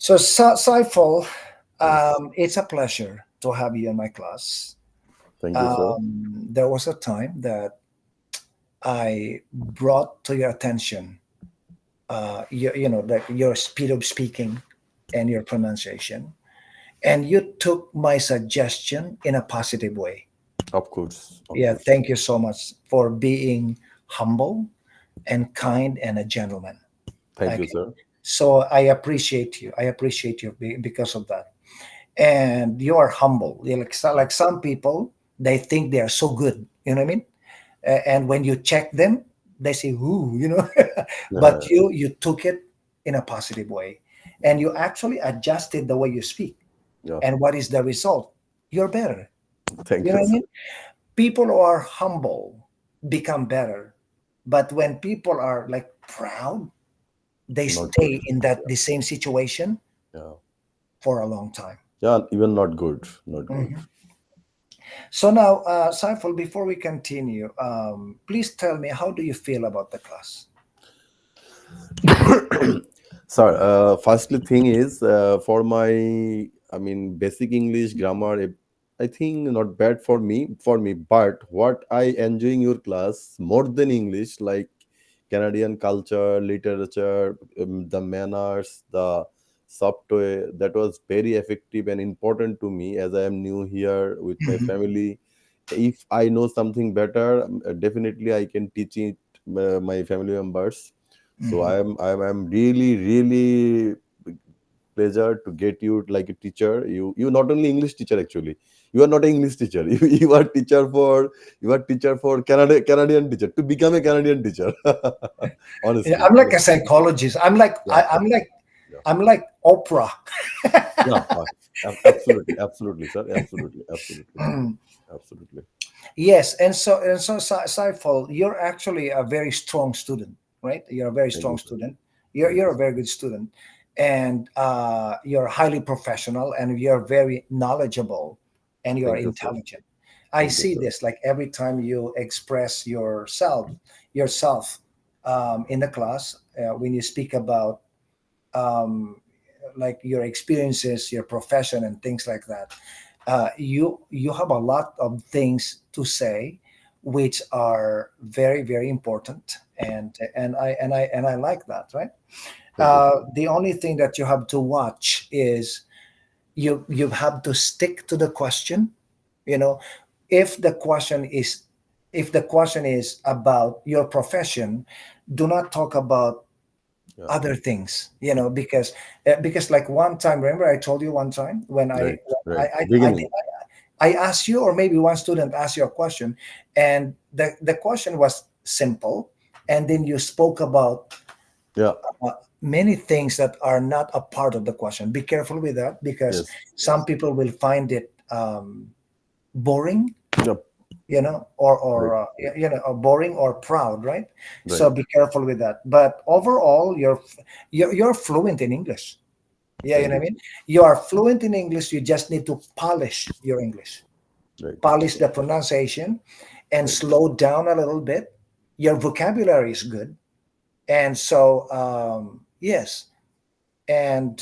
So, Saiful, Yes. it's a pleasure to have you in my class. Thank you, sir. There was a time that I brought to your attention, like your speed of speaking and your pronunciation, and you took my suggestion in a positive way. Of course, of Yeah, course. thank you so much for being humble and kind and a gentleman. Thank you, Okay, sir. so I appreciate you. I appreciate you because of that. And you are humble. You're like, like some people, they think they are so good. You know what I mean? And when you check them, they say, "Ooh," but Yeah, you took it in a positive way, and you actually adjusted the way you speak. yeah. And what is the result? You're better. You Thank know you, what I sir. mean? People who are humble become better, but when people are like proud, they Not good. stay in the same situation Yeah, for a long time. yeah. Even not good. Not good. Mhm. So now, Saiful, before we continue, please tell me, how do you feel about the class? Sir, firstly, thing is for my, basic English grammar. I think not bad for me. But what I enjoying your class more than English, like Canadian culture, literature, the manners, the software. That was very effective and important to me as I am new here with my Mhm. family. If I know something better, definitely I can teach it my family members. So Mhm. I'm really really pleasure to get you like a teacher. You not only English teacher actually. You are not an English teacher. You are teacher for Canadian teacher to become a Canadian teacher. Yeah, Honestly, I'm like a honestly. psychologist. Yeah, yeah, I'm like Oprah. yeah. Absolutely, absolutely, sir. Absolutely, absolutely, absolutely. Yes, and so Saiful, you're actually a very strong student, right? You're a very Thank you, strong sir. student. Thank you, You're a sir. very good student, and you're highly professional, and you're very knowledgeable, and you're Thank you, sir. intelligent. I Thank you, see sir. this like every time you express yourself in the class when you speak about um, like your experiences, your profession, and things like that. You have a lot of things to say, which are very very important, and I like that, right? Thank you, sir. The only thing that you have to watch is you have to stick to the question. You know, if the question is if the question is about your profession, do not talk about Yeah. other things, because like one time, remember I told you one time when Right. I Right. I, I, Beginning. I asked you, or maybe one student asked you a question, and the question was simple, and then you spoke about Yeah. many things that are not a part of the question. Be careful with that, because Yes. some Yes. people will find it boring, Yep. Right. Right. or boring or proud, right? So Right. be careful with that. But overall, you're fluent in English. Yeah, you Thank know you, what I sir. mean? You are fluent in English. You just need to polish your English, Right. polish the pronunciation, and Right. slow down a little bit. Your vocabulary is good. And so, yes. And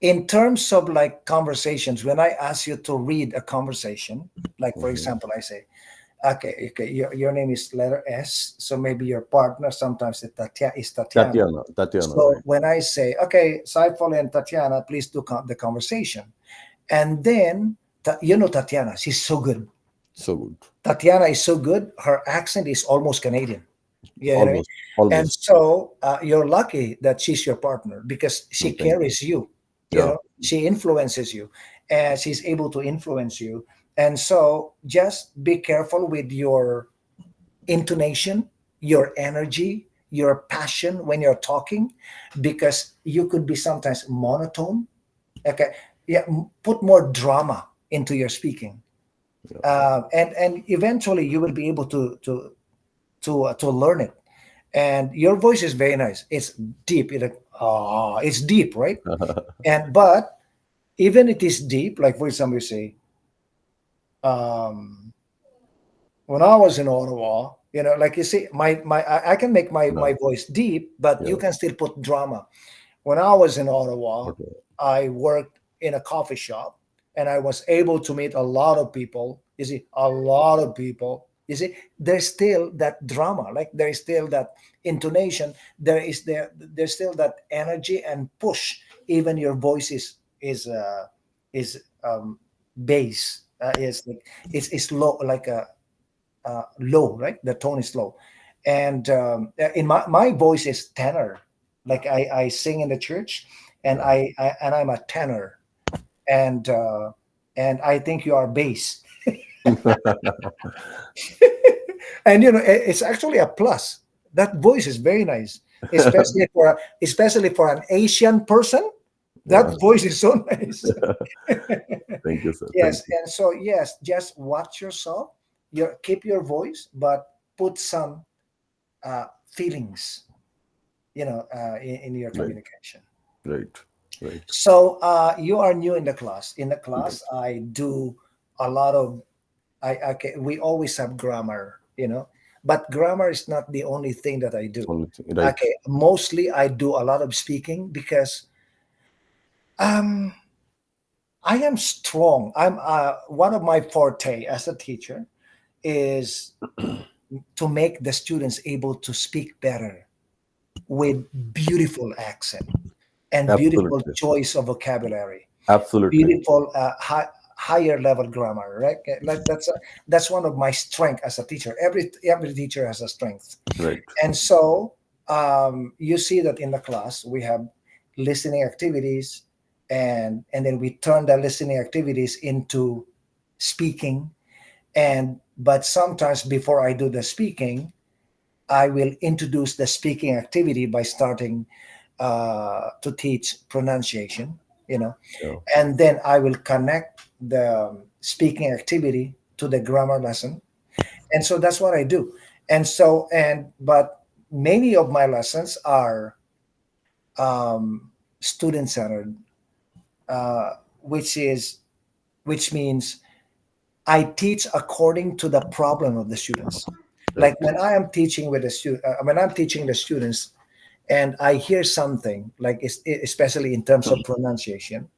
in terms of like conversations, when I ask you to read a conversation, like for Mhm. example, I say, okay, your name is letter S, so maybe your partner sometimes is Tatiana. Tatiana. Tatiana. So Right. when I say, okay, Saiful and Tatiana, please do the conversation. And then, Tatiana, she's so good. So good. Tatiana is so good. Her accent is almost Canadian. Yeah, you know what I mean? Almost. And Almost. so you're lucky that she's your partner, because she Mm, thank you. carries you, Yeah. she influences you, and she's able to influence you. And so just be careful with your intonation, your energy, your passion when you're talking, because you could be sometimes monotone. Okay, yeah, put more drama into your speaking, Yeah. and eventually you will be able to learn it. And your voice is very nice. It's deep. It's deep, right? And but even it is deep. Like for example, you say, um, when I was in Ottawa, like you see, I can make my Yeah. voice deep, but you Yeah. can still put drama. When I was in Ottawa, Okay. I worked in a coffee shop, and I was able to meet a lot of people. You see, a lot of people. You see, there's still that drama, like there is still that intonation. There's still that energy and push. Even your voice is bass. Is like it's low, like a low, right? The tone is low, and in my voice is tenor. Like I sing in the church, and Yeah. and I'm a tenor, and I think you are bass, and it's actually a plus. That voice is very nice, especially for an Asian person. Yeah. That voice is so nice. Thank you, sir. Thank Yes, you. and so yes, just watch yourself. Keep your voice, but put some feelings, in your Right. communication. Right. Right. So you are new in the class. In the Right. class, I do a lot of. Okay, we always have grammar, but grammar is not the only thing that I do. Only thing. Right. Okay, mostly I do a lot of speaking because um, I am strong. I'm one of my forte as a teacher is to make the students able to speak better with beautiful accent and beautiful Absolutely. choice of vocabulary, Absolutely. beautiful higher level grammar, right? Like that's one of my strength as a teacher. Every teacher has a strength, Right. and so you see that in the class we have listening activities, and then we turn the listening activities into speaking. And but sometimes before I do the speaking, I will introduce the speaking activity by starting to teach pronunciation, you know, Yeah. and then I will connect the speaking activity to the grammar lesson. And so that's what I do. But many of my lessons are um, student centered, uh, which is which means I teach according to the problem of the students. Right. Like when I'm teaching the students, and I hear something like especially in terms of pronunciation,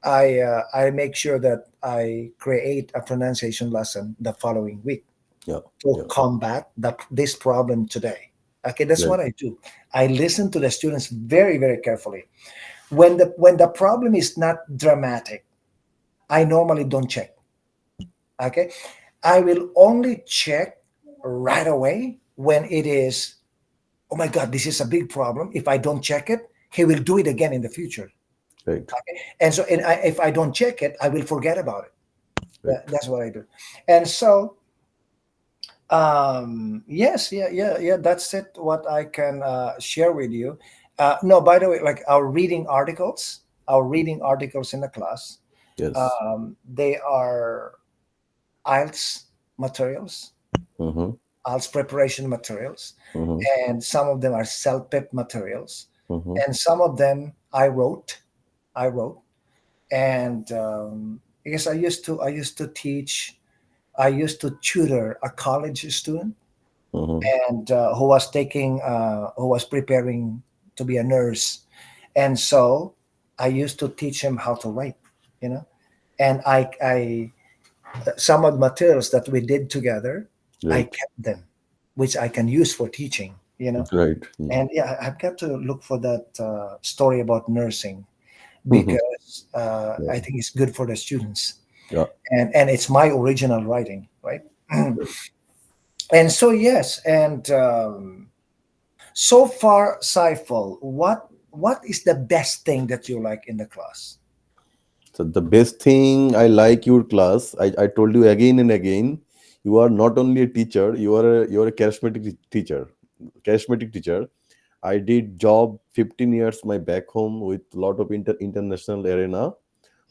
I make sure that I create a pronunciation lesson the following week Yeah. to Yeah. combat this problem today. Okay, that's Right. what I do. I listen to the students very, very carefully. When the problem is not dramatic, I normally don't check. Okay, I will only check right away when it is, oh my God, this is a big problem. If I don't check it, he will do it again in the future. Right. Okay, and so if I don't check it, I will forget about it. Right. That's what I do. And so yes, yeah, yeah, yeah, that's it what I can share with you. No, by the way, like our reading articles in the class, Yes. they are IELTS materials, Mm-hmm. IELTS preparation materials, Mm-hmm. and some of them are self-pip materials, Mm-hmm. and some of them I wrote, and because I used to teach, I used to tutor a college student, Mm-hmm. and who was preparing to be a nurse, and so I used to teach him how to write, you know, and I some of the materials that we did together, I Right. kept them, which I can use for teaching. Right. Mm. And yeah, I've got to look for that story about nursing Mm-hmm. because Yeah. I think it's good for the students, Yeah. and it's my original writing, right? And so yes, and so far, Saiful, what is the best thing that you like in the class? So the best thing I like your class, I told you again and again, you are not only a teacher, you are a charismatic teacher. Charismatic teacher. I did job 15 years my back home with lot of international arena.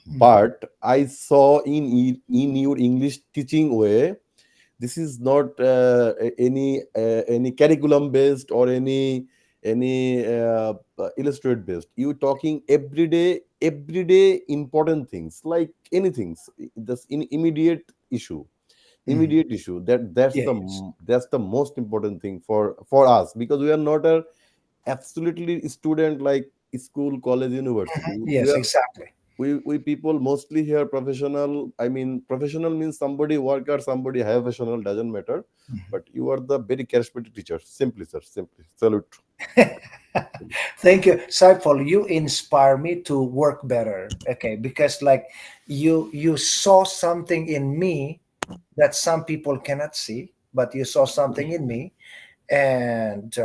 Hmm. But I saw in your English teaching way, this is not any curriculum based or any illustrate based. You talking everyday important things like anything, this in Hmm. immediate issue, Yes. that's the most important thing for us, because we are not a absolutely student like school, college, university. Yes, exactly. We people mostly here professional. I mean, professional means somebody work or somebody have professional, doesn't matter. But you are the very charismatic teacher. Simply, sir. Simply. Salute. Thank you, Saiful. You inspire me to work better. Okay, because like you saw something in me that some people cannot see, but you saw something in me, and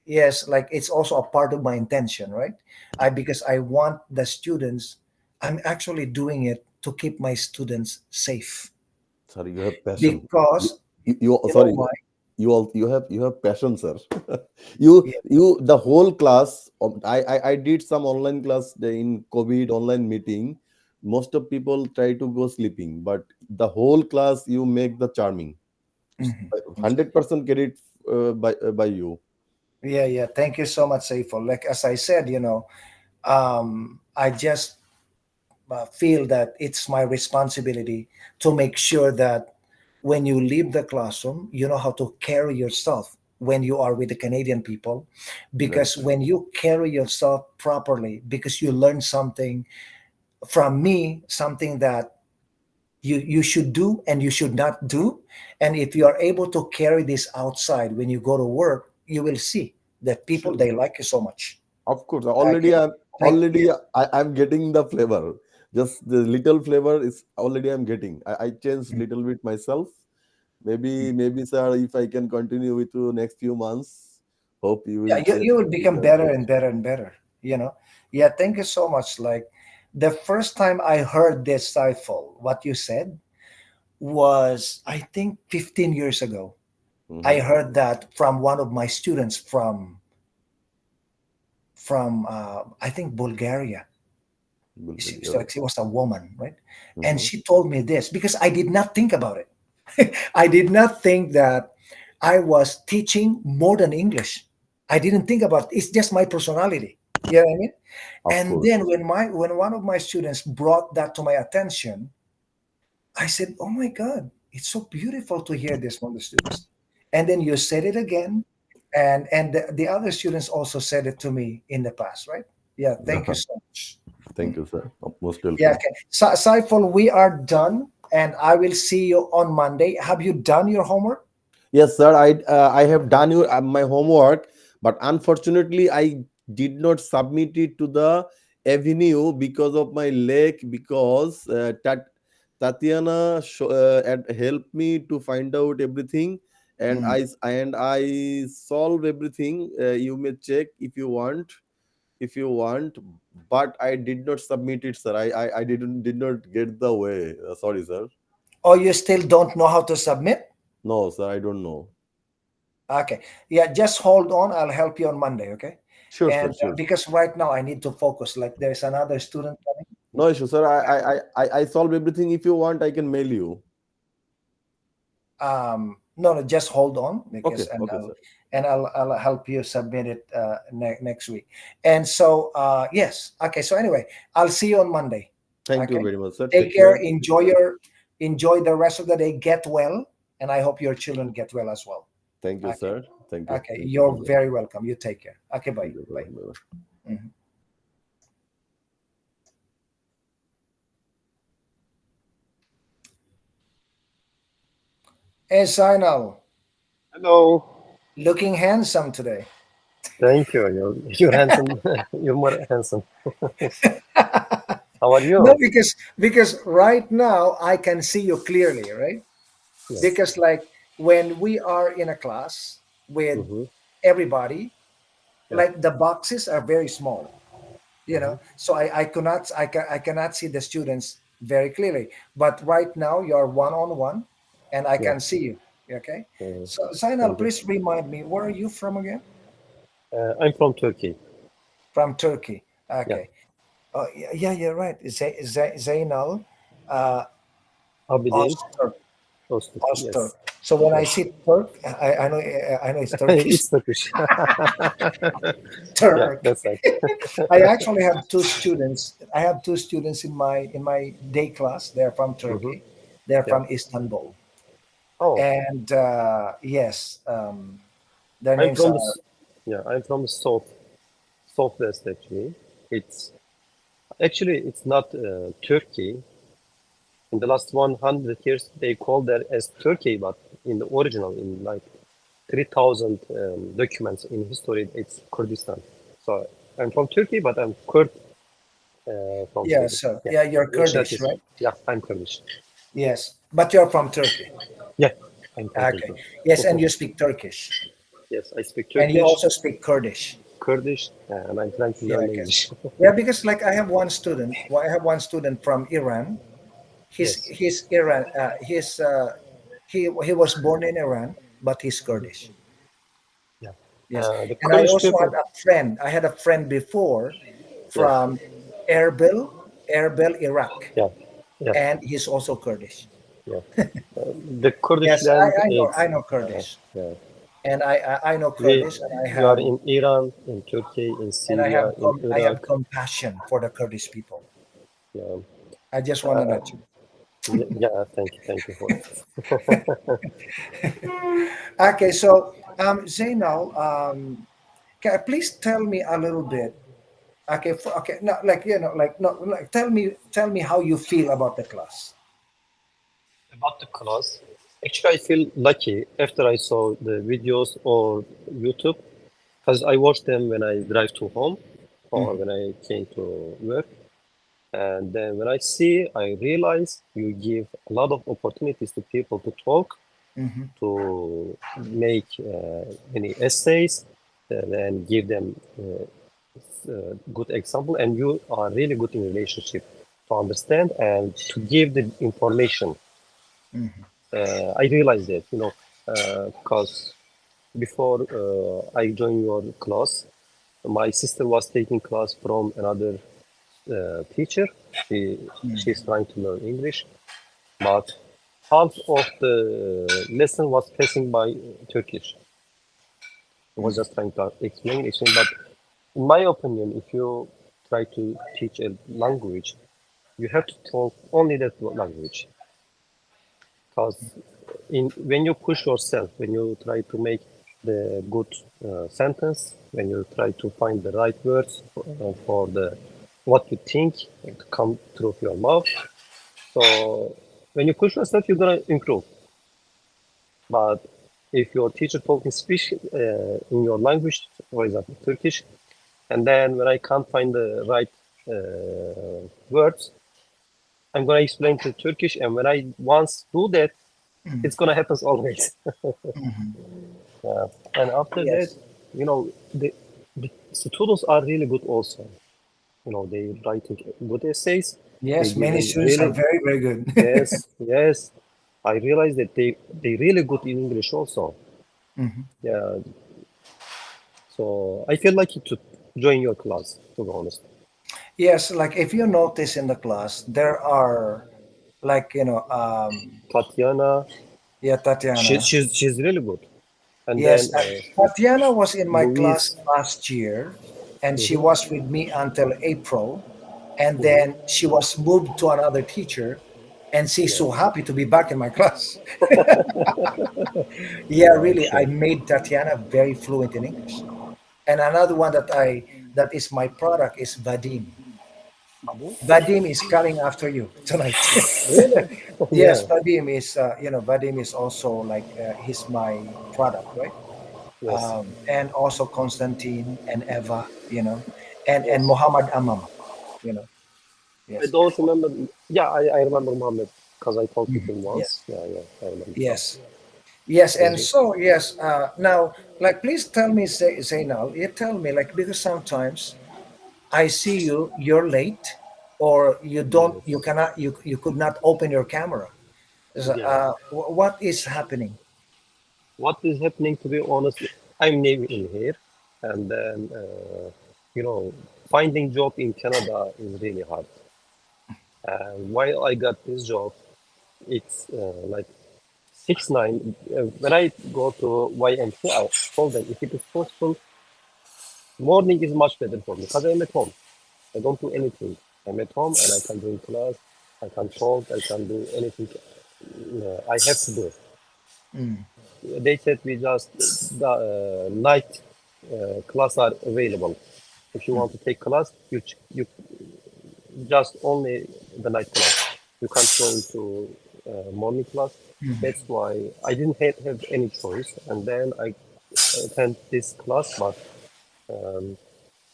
yes, like it's also a part of my intention, right? I Because I want the students. I'm actually doing it to keep my students safe Sorry, you have passion. You, because you know sorry, why? you have passion, sir. you Yeah. the whole class. I did some online class in COVID online meeting. Most of people try to go sleeping, but the whole class you make the charming. Mhm. 100% credit by you. Yeah, yeah. Thank you so much, Saiful. Like as I said, I just feel that it's my responsibility to make sure that when you leave the classroom, you know how to carry yourself when you are with the Canadian people. Right. Because when you carry yourself properly, because you learn something from me, something that you should do and you should not do. And if you are able to carry this outside when you go to work, you will see that people, Sure. they like you so much. Of course, Okay. Like, I'm getting the flavor. Just the little flavor is already I'm getting. I changed little bit myself. Maybe sir, if I can continue with you next few months, hope you yeah, will you, change you would become the better approach. and better and better, you know. Yeah, thank you so much. Like the first time I heard this Stifle, what you said was I think 15 years ago. I Mm-hmm. heard that from one of my students from I think Bulgaria. She was a woman, right? And Mm-hmm. she told me this because I did not think about it. I did not think that I was teaching more than English. I didn't think about it. It's just my personality. You know what I mean? Of And course. then when one of my students brought that to my attention, I said, "Oh my God, it's so beautiful to hear this from the students." And then you said it again, and the other students also said it to me in the past, right? Yeah, thank you so much. Thank you, sir. Most Yeah, welcome. okay. So, Saiful, we are done, and I will see you on Monday. Have you done your homework? Yes, sir. I have done my homework, but unfortunately, I did not submit it to the avenue because of my leg. Because Tatiana had helped me to find out everything, and Mm. I solve everything. You may check if you want, but I did not submit it, sir. I did not get the way. Sorry, sir. Oh, you still don't know how to submit? No, sir. I don't know. Okay. Yeah, just hold on. I'll help you on Monday, okay? Sure, sir. And Sure. because right now I need to focus. Like there's another student coming. No issue, sir. I solve everything. If you want, I can mail you. No, no, just hold on because Okay, okay, sir. I'll help you submit it next week. And so yes, okay. So anyway, I'll see you on Monday. Thank you Okay. very much, sir. Take Take care. care. Enjoy the rest of the day. Get well, and I hope your children get well as well. Thank you, Okay. sir. Thank you. Okay. Thank you. You're Bye-bye. very welcome. You take care. Okay. Bye. Thank you. Bye. Bye-bye. Bye-bye. Mhm. Hey, Zainal, Hello. looking handsome today. Thank you. You're handsome. You're more handsome. How are No, you? because right now I can see you clearly, right? Yes. Because like when we are in a class with Mm-hmm. everybody, Yeah. like the boxes are very small, Mm-hmm. so I cannot see the students very clearly, but right now you're one on one and I Yeah. can see you. Okay. Uh, So Zainal, thank you. please remind me, where are you from again? I'm from Turkey. From Turkey. Yeah. Okay. Oh yeah, yeah, you're right. Zainal, uh, Abidin. Ozturk. Ostuk. Ozturk. Yes. So when I Yes. see Turk, I know it's Turkish. It's Turkish. Yeah, Turk. that's right. I actually have two students. I have two students in my day class. They're from Mm-hmm. Turkey. They're Yeah. from Istanbul. Oh, And yes, their I'm names from are the. Yeah, I'm from the south. Southwest actually. It's not Turkey. In the last 100 years, they called that as Turkey, but in the original, in like 3,000 documents in history, it's Kurdistan. So I'm from Turkey, but I'm Kurd from Yeah, Turkey. so Yeah, yeah, you're nationality Kurdish, is right? yeah, I'm Kurdish. Yes, but you're from Turkey. Yeah, I'm from Okay. Turkey. Yes, and you speak Turkish, Yes, I speak and you Turkish, also speak Kurdish. Kurdish, and I'm trying to Yeah, learn I guess. English. Yeah, because like I have one student. Well, I have one student from Iran. He's Yes, he's Iran. He was born in Iran, but he's Kurdish. yeah. Yes, The and I Kurdish also had people, a friend. I had a friend before yeah, from Erbil, Erbil, Iraq, yeah, yeah, and he's also Kurdish. yeah. The Kurdish Yes, land, I it's know Kurdish, yeah. and I know We Kurdish, and we are in Iran, in Turkey, in Syria, in I Iraq. have compassion for the Kurdish people. Yeah, I just want to let you. yeah. Thank you for Okay, so Zainal, can please tell me a little bit. Okay, okay, no, like like no, like tell me how you feel about the class. about the class. Actually, I feel lucky after I saw the videos or YouTube because I watch them when I drive to home or Hmm. when I came to work. And then when I see, I realize you give a lot of opportunities to people to talk, Hmm. to make any essays, and give them good example. And you are really good in relationship to understand and to give the information. Hmm. I realize that, because before I joined your class, my sister was taking class from another teacher. She's trying to learn English, but half of the lesson was passing by Turkish. I was just trying to explain. But in my opinion, if you try to teach a language, you have to talk only that language. Because when you push yourself, when you try to make the good sentence, when you try to find the right words for the what you think to come through your mouth, so when you push yourself, you're gonna improve. But if your teacher talking speech in your language, for example, Turkish, and then when I can't find the right words, I'm gonna explain to Turkish, and when I once do that, it's gonna happen always. Yeah. And after that, Yes, you know, the students are really good also. They writing good essays. They yes, many giving students are really very very good. yes, yes. I realize that they really good in English also. Mhm. Yeah. So I feel lucky to join your class, to be honest. Yes, like if you notice in the class, there are like Tatiana, yeah, she, Tatiana. she's she's really good. And then Yes, Tatiana was in my class Louise. last year, and she Hmm. was with me until April, and then Hmm. she was moved to another teacher, and she's Yeah, so happy to be back in my class. Yeah, yeah, I'm really, I sure. made Tatiana very fluent in English. And another one that is my product is Vadim. Babu? Vadim is coming after you tonight. Really? Yes, Yeah. Vadim is Vadim is also like he's my product, right? Yes. And also Constantine and Eva, and Yes. Muhammad Amam, you know. I Yes. don't remember. Yeah, I remember Mohammed because I talked with Mhm. him once. Yes. Yeah, yeah, I remember now. Yes. Yes. He's And so yes. Now, like, please tell me, Zainal. You tell me, like, because sometimes I see you're late, or you don't, yes. you cannot, you could not open your camera. Yeah. What is happening? What is happening, to be honest, I'm new in here, and then, finding job in Canada is really hard. And while I got this job, it's like 6 9. When I go to YMC, I told them if it is possible, morning is much better for me because I'm at home. I don't do anything. I'm at home and I can do class, I can talk, I can do anything I have to do. Mm. They said we just the night class are available. If you want to take class, you just only the night class. You can't go into morning class. Mhm. That's why I didn't have any choice. And then I attend this class. But um,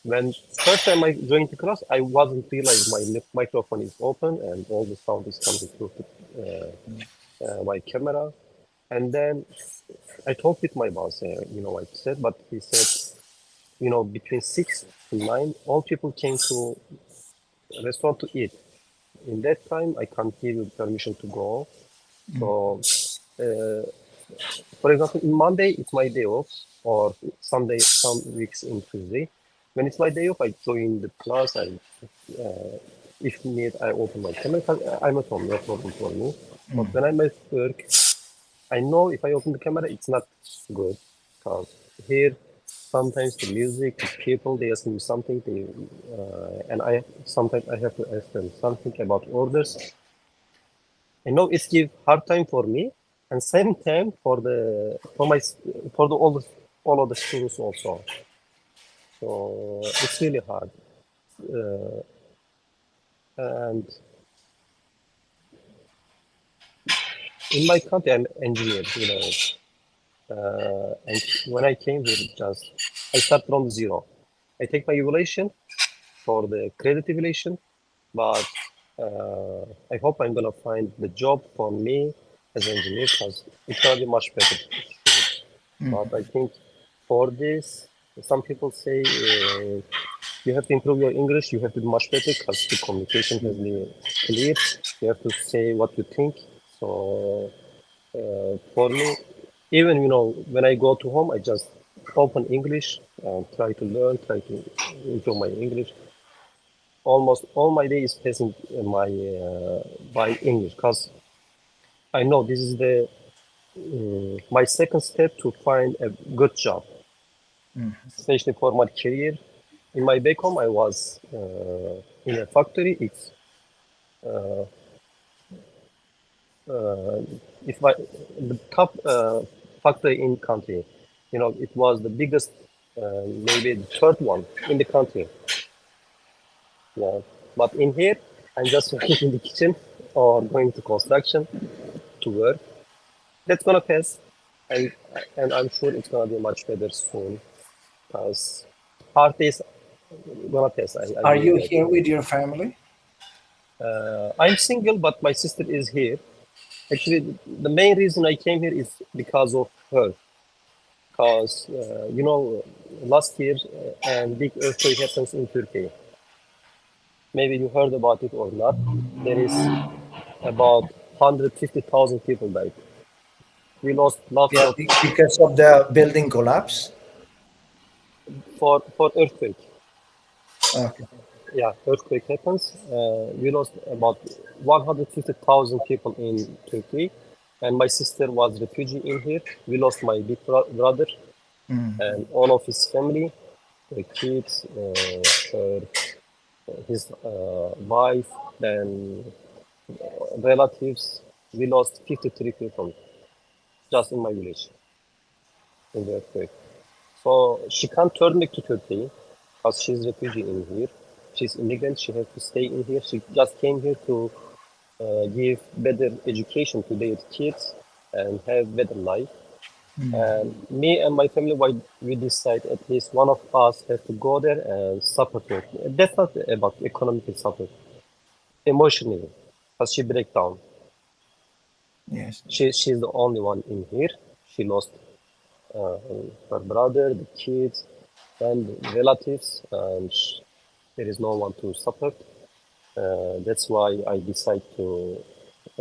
when first time I joined the class, I wasn't realize my microphone is open and all the sound is coming through my camera. And then I talked with my boss, what he said, but he said, between 6 to 9, all people came to restaurant to eat. In that time, I can't give you permission to go. So, uh, for example, in Monday, it's my day off, or Sunday, some weeks in Tuesday. When it's my day off, I join the class. If need, I open my camera. 'Cause I'm at home, no problem for me. But Mm. when I'm at work, I know if I open the camera, it's not good. Because here, sometimes the music, the people, they ask me something, and I sometimes I have to ask them something about orders. I know it's give hard time for me, and same time for the all of the students also. So it's really hard. Uh, and in my country, I'm engineer, and when I came here, I start from zero. I take my evaluation for the credit evaluation, but I hope I'm gonna find the job for me as an engineer because it's gonna be much better. But I think for this, some people say you have to improve your English. You have to do much better because the communication has been clear. You have to say what you think. So for me, even when I go to home, I just open English and try to learn, try to improve my English. Almost all my day is passing by English because I know this is the my second step to find a good job, Mm. especially for my career. In my back home, I was in a factory. It's uh, if I, the top factory in country. It was the biggest, maybe the third one in the country. Yeah, but in here, I'm just working in the kitchen or going to construction to work. That's gonna pass, and and I'm sure it's gonna be much better soon. Because hard days gonna pass. I Are believe you that. here with your family? I'm single, but my sister is here. Actually, the main reason I came here is because of her. Because last year and big earthquake happens in Turkey. Maybe you heard about it or not. There is about 150,000 people died. We lost lots Yeah, of because of the building collapse. for earthquake. Okay. Yeah, earthquake happens. We lost about 150,000 people in Turkey, and my sister was refugee in here. We lost my big brother Mm. and all of his family, the kids, his wife, then relatives. We lost 53 people just in my village in the earthquake. So she can't turn back to Turkey because she's refugee in here. She's immigrant. She has to stay in here. She just came here to give better education to their kids and have better life. And me and my family, why we decide at least one of us have to go there and support her. That's not about economic support, emotionally, because she break down. Yes. She's the only one in here. She lost uh, her brother, the kids, and relatives, and there is no one to support. That's why I decide to.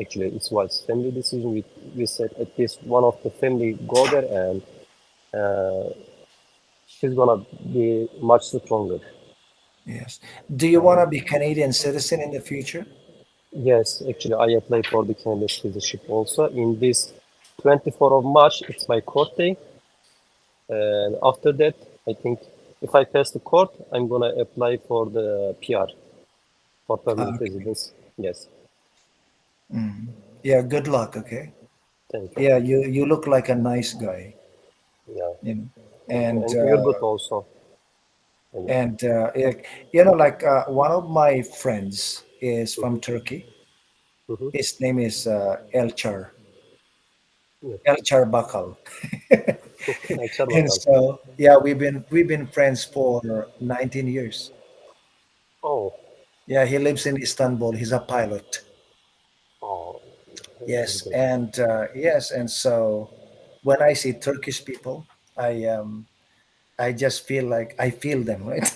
Actually, it was family decision. We said at least one of the family go there, and uh, she's gonna be much stronger. Yes. Do you want to be Canadian citizen in the future? Yes, actually, I applied for the Canadian citizenship also. In this 24th of March, it's my court day, and after that, I think if I pass the court, I'm gonna apply for the PR for permanent Okay. residence. Yes, Yeah. Good luck. Okay. thank you. Yeah. You look like a nice guy. Yeah, You know. thank you. And And you're good also. And, And like one of my friends is from Turkey. hmm His name is Elchar, yeah. Elchar Bakal. Açar And bakalım. so yeah, we've been friends for 19 years. Oh, Yeah, he lives in Istanbul. He's a pilot. oh, very Yes, good. and so when I see Turkish people, I um I just feel like I feel them, right?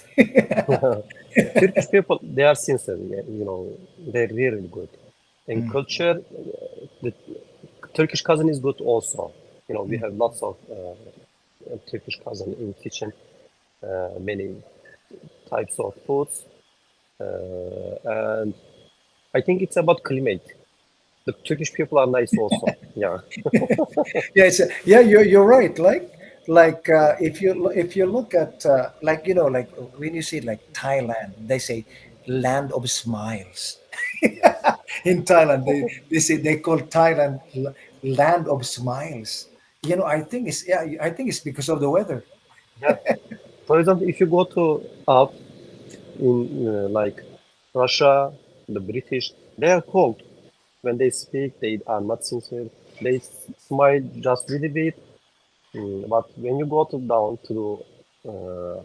Turkish people, they are sincere, yeah, they're really good. In Mm, culture, the Turkish cousin is good also. We mm. have lots of Turkish cousin in kitchen, many types of foods, and I think it's about climate. The Turkish people are nice also. Yeah, Yes, yeah, you're right. Like yeah, if you look at like like when you see like Thailand, they say land of smiles. yes, In Thailand, they say they call Thailand land of smiles. I think it's because of the weather. yeah. For example, if you go to out in like Russia, the British, they are cold. When they speak, they are not sincere. They smile just a little bit. But when you go to down to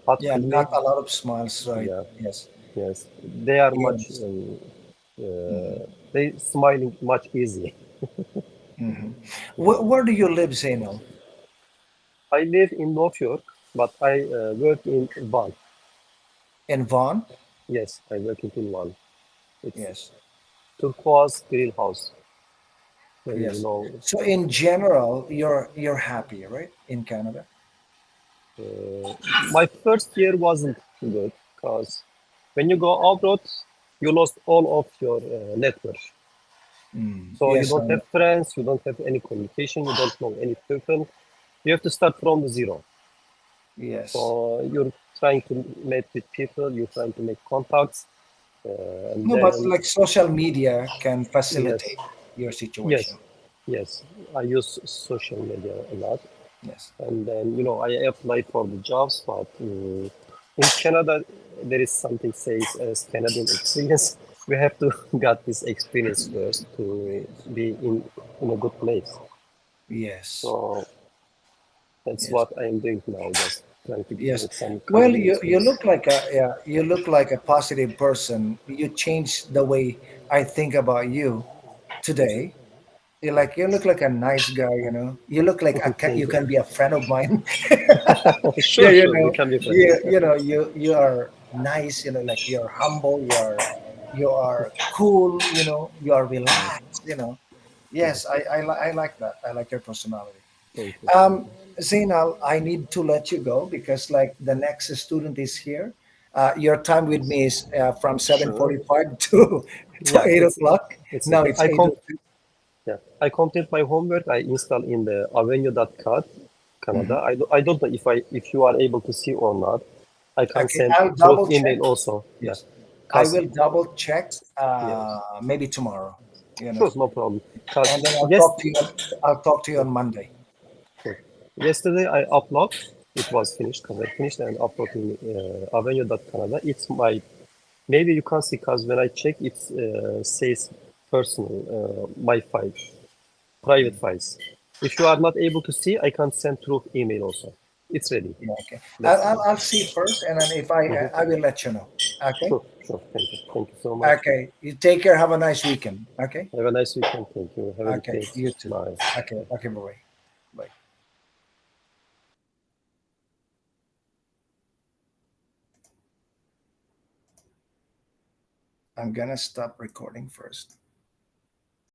hot Yeah, not climate, a lot of smiles, right? yeah, Yes, yes, they are much. yes. They smiling much easy. Hmm. Where do you live, Zainal? I live in North York, but I work in one. In Vaughan? Yes, I work in one. It's Yes, turquoise greenhouse. yes. So in general, you're happy, right? In Canada. My first year wasn't good because when you go abroad, you lost all of your network. Mm. So you Yes, don't have friends, you don't have any communication, you don't know any people. You have to start from the zero. yes. So you're trying to meet with people, you're trying to make contacts, and No, but then like social media can yes, facilitate your yes, situation. yes. I use social media a lot, Yes. and then I apply for the jobs, but in Canada there is something says as Canadian experience. We have to get this experience first to Yes. be in a good place. Yes. So that's Yes. what I am doing now, just trying to Yes. get some Well, Canadian you experience. look like a yeah, you look like a positive person. You changed the way I think about you today. You look like a nice guy, You look like Thank you you. can be a friend of mine. Yeah, Sure, sure, we can be friends. you are nice, like you're humble, you are cool, you are relaxed, Yes, I like that. I like your personality. Thank you, thank Um, you. Zainal, I need to let you go because like the next student is here. Your time with me is from Sure. 7:45 to Yeah, eight it's o'clock. it's Now okay. it's 8:02. Yeah, I complete my homework. I install in the Avenue.card, Canada. Mhm. I don't know if you are able to see or not. I can Okay, send I'll through double check. email also. Yeah, Yes, I cause will double check. yes, Maybe tomorrow. You know, sure, no problem. Cause and then yes, I'll talk to you on Monday. yesterday I upload. It was finished. Cause I finished and upload in Avenue.Canada. It's my maybe you can see cause when I check it says personal my file. Private Mm. files. If you are not able to see, I can send through email also. It's ready. Yeah, okay. Let's see. I'll see first, and then if I will let you know. Okay. Sure, sure. Thank you. Thank you so much. Okay. You take care. Have a nice weekend. Okay. Have a nice weekend. Thank you. Have a good Okay. day. You too. Bye. Okay. Okay. Bye. Bye. I'm gonna stop recording first.